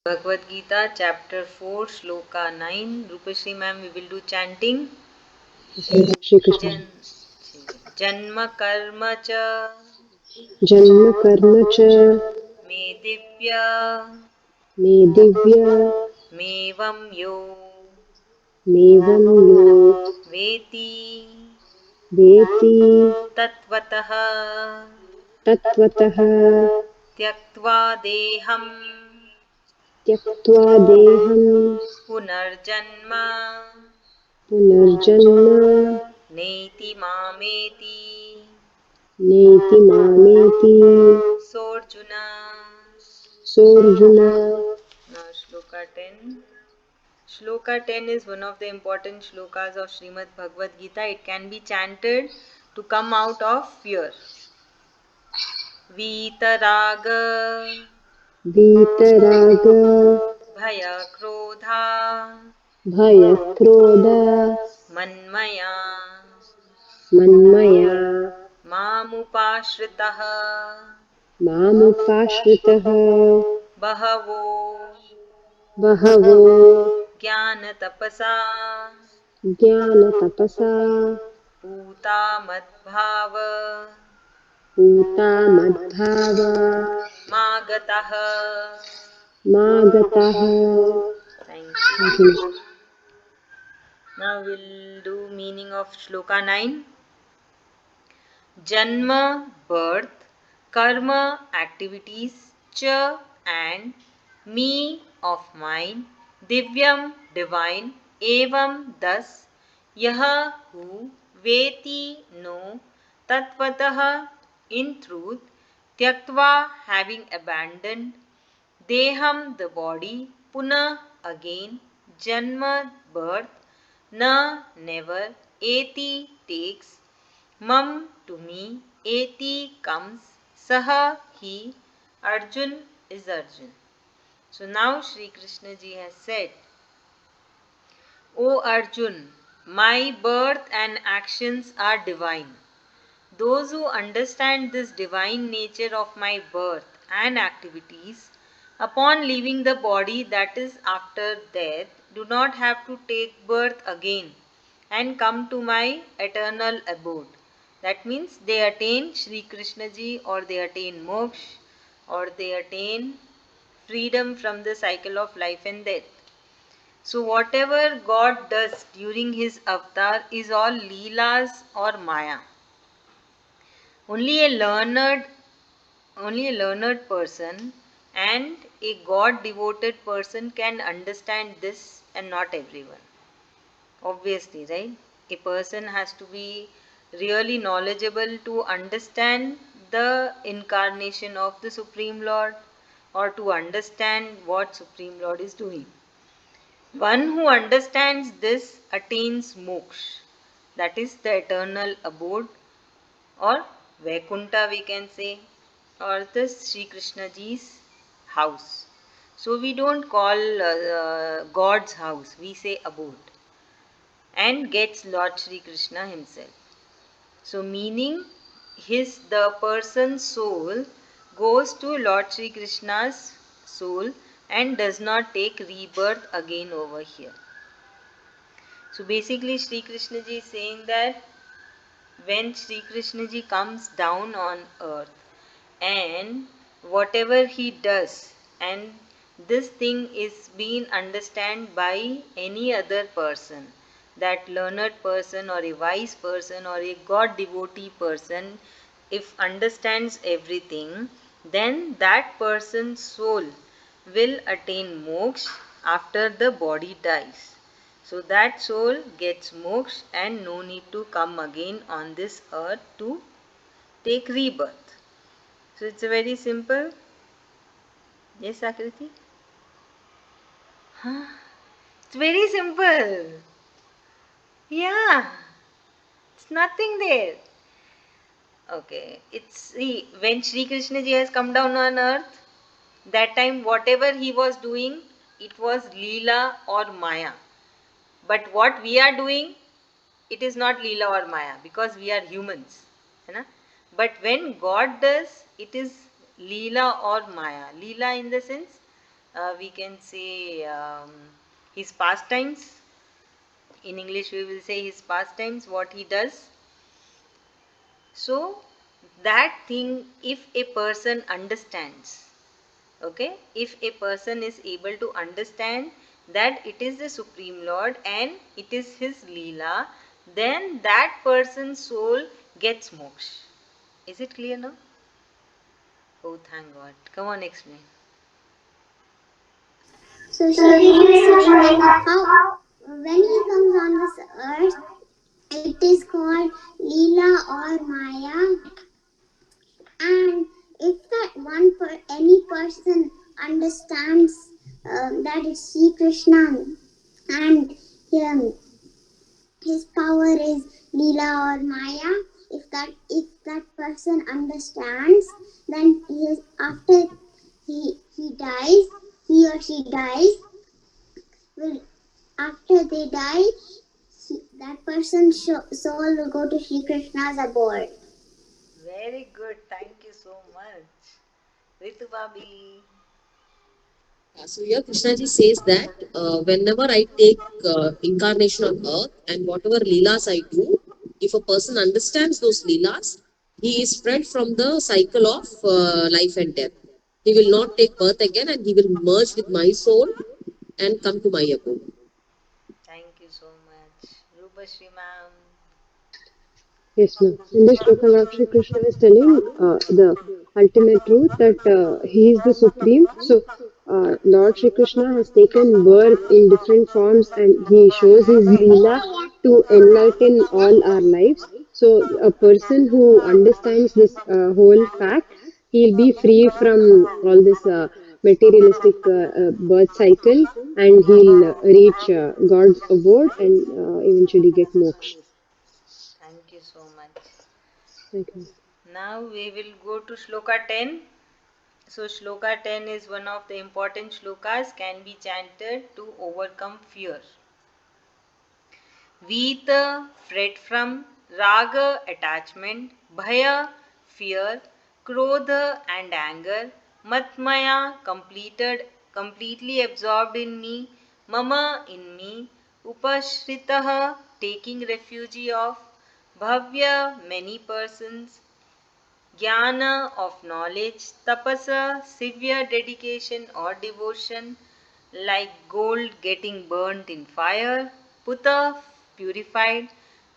Bhagwad Gita, Chapter 4, Sloka 9. Rupashri ma'am, we will do chanting. Shri Krishna. Jan, Janma karma cha Janma karma cha me divya me divya mevam yo mevam yo veti veti tatvatah tatvatah tyaktva deham tyaktva deham punarjanma punarjanma neti mameti neti mameti sorjuna. sorjuna. Now Shloka 10. Shloka 10 is one of the important shlokas of Srimad Bhagwad Gita. It can be chanted to come out of fear. Vitaraga Vitaraga Bhaya Krodha bhaya krodha Manmaya manmaya Mamupashritah mamupashritah Bahavo बहवो Jnanatapasa ज्ञानतपसा Puta Madbhava पूता मद्भावा Magatah. मागताः. Thank you. Now we'll do meaning of Shloka 9. Janma, birth, karma, activities, cha, and me, of mine, divyam, divine, evam, thus, yaha, who, veti, no, tatvatah, in truth, tyaktva, having abandoned, deham, the body, puna, again, janma, birth, na, never, eti, takes, mam, to me, eti, comes, saha, he, Arjun is Arjun. So now Shri Krishna ji has said, O Arjun, my birth and actions are divine. Those who understand this divine nature of my birth and activities, upon leaving the body, that is after death, do not have to take birth again and come to my eternal abode. That means they attain Shri Krishna ji, or they attain moksha, or they attain freedom from the cycle of life and death. So whatever God does during his avatar is all leelas or maya. Only a learned only a learned person and a God devoted person can understand this, and not everyone. Obviously, right? A person has to be really knowledgeable to understand the incarnation of the Supreme Lord, or to understand what Supreme Lord is doing. One who understands this attains moksha, that is the eternal abode, or Vaikuntha we can say, or the Sri Krishna ji's house. So we don't call God's house, we say abode, and gets Lord Sri Krishna himself. So meaning the person's soul goes to Lord Sri Krishna's soul and does not take rebirth again over here. So basically Sri Krishna ji is saying that when Sri Krishna ji comes down on earth, and whatever he does, and this thing is being understood by any other person, that learned person or a wise person or a God devotee person, if understands everything, then that person's soul will attain moksha after the body dies. So that soul gets moksha and no need to come again on this earth to take rebirth. So it's a very simple. Yes, Akriti? Huh? It's very simple. Yeah. It's nothing there. Okay. When Sri Krishna ji has come down on earth, that time whatever he was doing, it was Leela or Maya. But what we are doing, it is not Leela or Maya, because we are humans. Hai na? But when God does, it is Leela or Maya. Leela in the sense, we can say his pastimes. In English we will say his pastimes, what he does. So that thing, if a person understands, okay, if a person is able to understand that it is the Supreme Lord and it is his Leela, then that person's soul gets moksha. Is it clear now? Oh, thank God. Come on, explain. So Shri Krishna is saying like how when he comes on this earth, it is called Leela or Maya, and if that any person understands that it's Shri Krishna and um, his power is Leela or Maya, if that person understands, then after he dies, he or she dies, will after they die, that person's soul will go to Shri Krishna's abode. Very good. Thank you so much. Ritu Babi. So here Krishnaji says that whenever I take incarnation on earth and whatever leelas I do, if a person understands those leelas, he is freed from the cycle of life and death. He will not take birth again and he will merge with my soul and come to my abode. Thank you so much. Rupashri ma'am. Yes, ma'am. In this shloka, Lord Shri Krishna is telling the ultimate truth that He is the Supreme. So, Lord Shri Krishna has taken birth in different forms and He shows His Leela to enlighten all our lives. So, a person who understands this whole fact, he'll be free from all this materialistic birth cycle and he'll reach God's abode and eventually get moksha. Thank you so much. Thank you. Now we will go to Shloka 10. So Shloka 10 is one of the important shlokas, can be chanted to overcome fear. Vita, fret from, raga, attachment, bhaya, fear, krodha and anger, matmaya, completely absorbed in me, mama, in me, upashritah, taking refuge of, bhavya, many persons, jnana of knowledge, tapasa, severe dedication or devotion, like gold getting burnt in fire, puta, purified,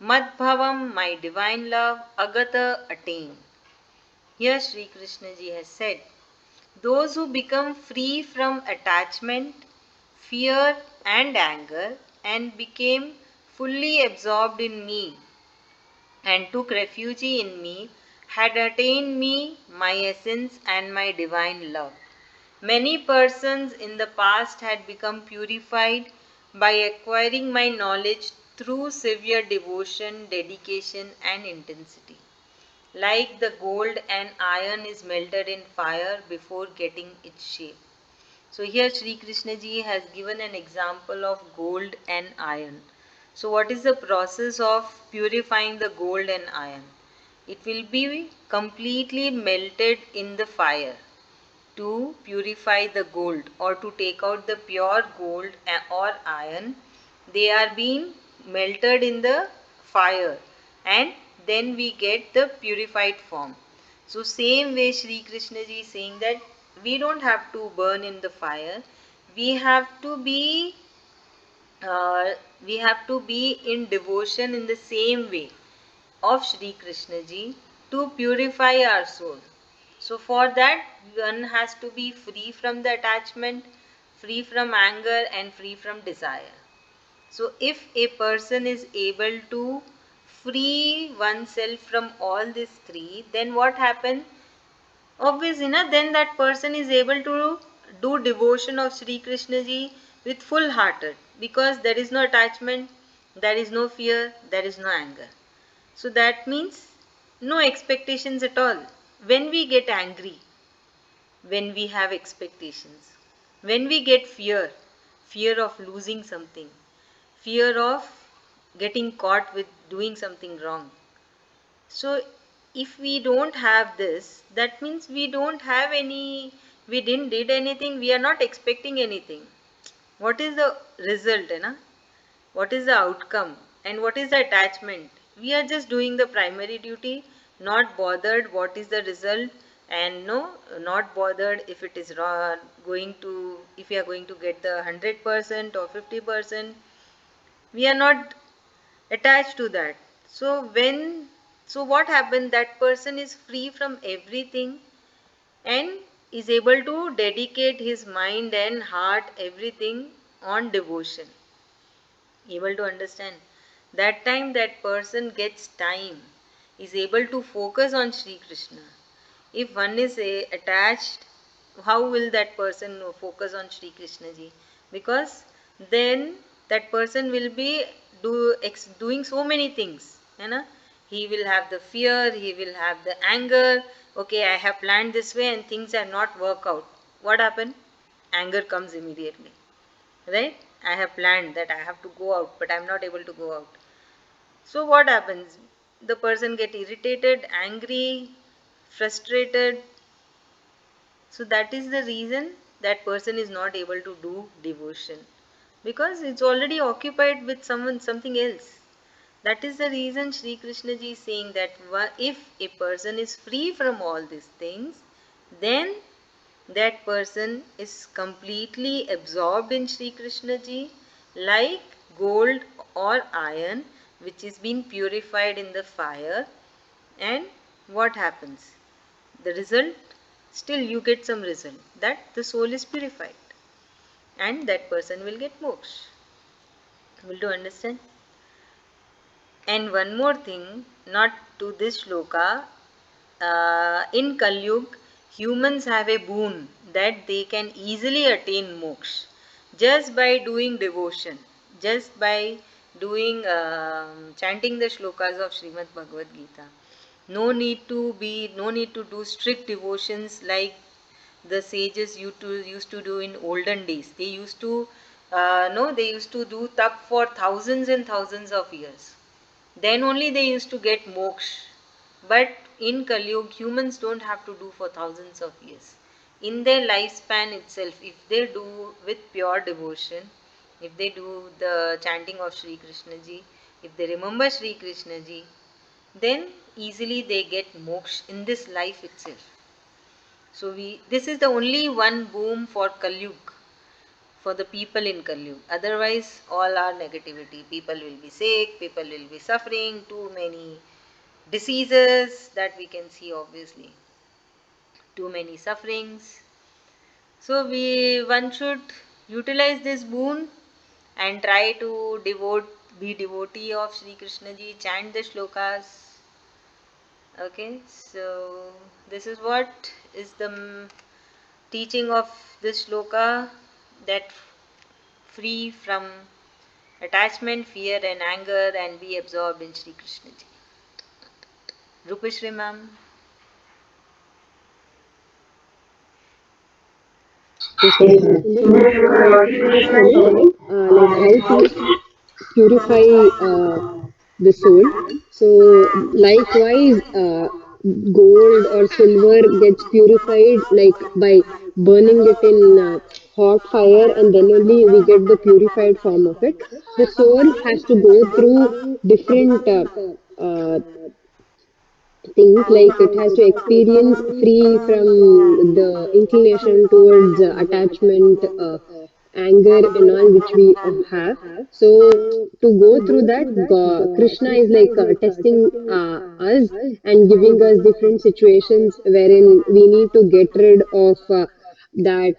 madbhavam, my divine love, agata, attained. Here Sri Krishna ji has said, those who become free from attachment, fear and anger and became fully absorbed in me and took refuge in me had attained me, my essence, and my divine love. Many persons in the past had become purified by acquiring my knowledge through severe devotion, dedication, and intensity. Like the gold and iron is melted in fire before getting its shape. So here Sri Krishna ji has given an example of gold and iron. So what is the process of purifying the gold and iron? It will be completely melted in the fire to purify the gold or to take out the pure gold or iron. They are being melted in the fire and then we get the purified form. So same way Sri Krishna ji is saying that we don't have to burn in the fire. We have to be uh, we have to be in devotion in the same way of Shri Krishna ji to purify our soul. So for that one has to be free from the attachment, free from anger and free from desire. So if a person is able to free oneself from all these three, then what happens? Obviously, then that person is able to do devotion of Sri Krishna ji with full hearted because there is no attachment, there is no fear, there is no anger. So that means no expectations at all. When we get angry, when we have expectations, when we get fear, fear of losing something, fear of getting caught with doing something wrong. So if we don't have this, that means we don't have any We didn't did anything, we are not expecting anything. What is the result, na? What is the outcome and what is the attachment? We are just doing the primary duty, not bothered what is the result, and no, not bothered if it is wrong, going to, if we are going to get the 100% or 50%. We are not attached to that. So what happened, that person is free from everything and is able to dedicate his mind and heart, everything, on devotion. Able to understand, that time that person gets time, is able to focus on Sri Krishna. If one is attached, how will that person focus on Sri Krishna ji? Because then that person will be doing so many things, you know. He will have the fear, he will have the anger. Okay, I have planned this way and things are not work out. What happened? Anger comes immediately, right? I have planned that I have to go out, but I'm not able to go out. So what happens? The person get irritated, angry, frustrated. So that is the reason that person is not able to do devotion, because it's already occupied with someone, something else. That is the reason Sri Krishna ji is saying that if a person is free from all these things, then that person is completely absorbed in Sri Krishna ji, like gold or iron which is being purified in the fire. And what happens? The result, still you get some result, that the soul is purified and that person will get moksha. Will you understand? And one more thing, not to this shloka, in Kalyug, humans have a boon that they can easily attain moksha just by doing devotion, just by doing chanting the shlokas of Srimad Bhagwad Gita. No need to do strict devotions like the sages used to do in olden days. They used to no, they used to do tap for thousands and thousands of years. Then only they used to get moksha. But in Kali Yuga, humans don't have to do for thousands of years. In their lifespan itself, if they do with pure devotion, if they do the chanting of Sri Krishna ji, if they remember Sri Krishna ji, then easily they get moksha in this life itself. So this is the only one boom for Kali Yuga, for the people in Kali Yuga. Otherwise, all are negativity. People will be sick, people will be suffering, too many diseases that we can see, obviously, too many sufferings. So one should utilize this boon and try to be devotee of Sri Krishna ji, chant the shlokas. Okay, so this is what is the teaching of this shloka, that free from attachment, fear and anger and be absorbed in Sri Krishna ji. Rupashri ma'am. Yes, ma'am. In this shloka, Lord Shri Krishna is telling like how to purify the soul. So likewise, gold or silver gets purified like by burning it in hot fire, and then only we get the purified form of it. The soul has to go through different things, like it has to experience free from the inclination towards attachment, anger and all which we have. So to go through that, Krishna is like testing us and giving us different situations wherein we need to get rid of that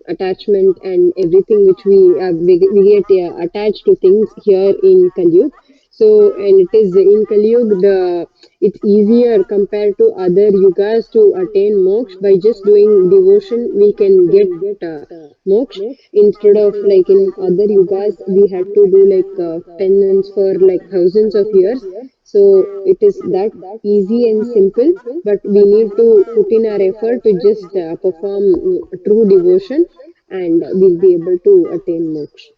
attachment and everything which we get attached to things here in Kali Yuga. So, and it is in Kali Yuga, it's easier compared to other yugas to attain moksha. By just doing devotion, we can get moksha, instead of like in other yugas we had to do like penance for like thousands of years. So it is that easy and simple, but we need to put in our effort to just perform true devotion, and we'll be able to attain moksha.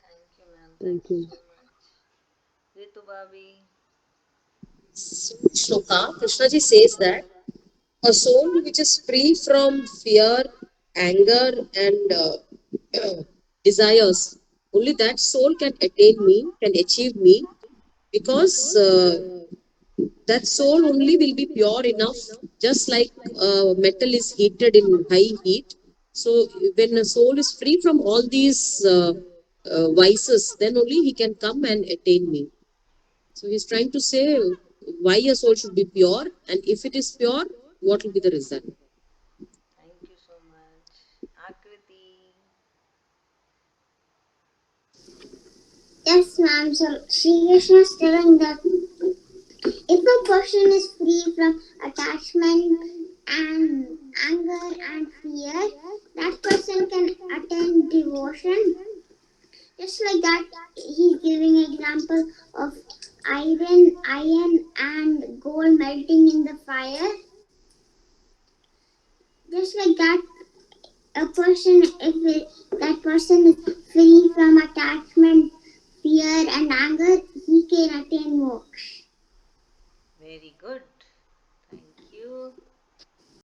Thank you, ma'am. Thank Thank you you. so much. Ritu Babi. Shloka, Krishnaji says that A soul which is free from fear, anger, and desires, only that soul can attain me, can achieve me, because that soul only will be pure enough, just like metal is heated in high heat. So when a soul is free from all these vices, then only he can come and attain me. So he's trying to say why a soul should be pure, and if it is pure, what will be the result. Thank you so much. Akriti. Yes, ma'am. So Sri Krishna is telling that if a person is free from attachment and anger and fear, that person can attain devotion. Just like that, he's giving an example of iron and gold melting in the fire. Just like that, a person, that person is free from attachment, fear, and anger, he can attain moksha. Very good. Thank you.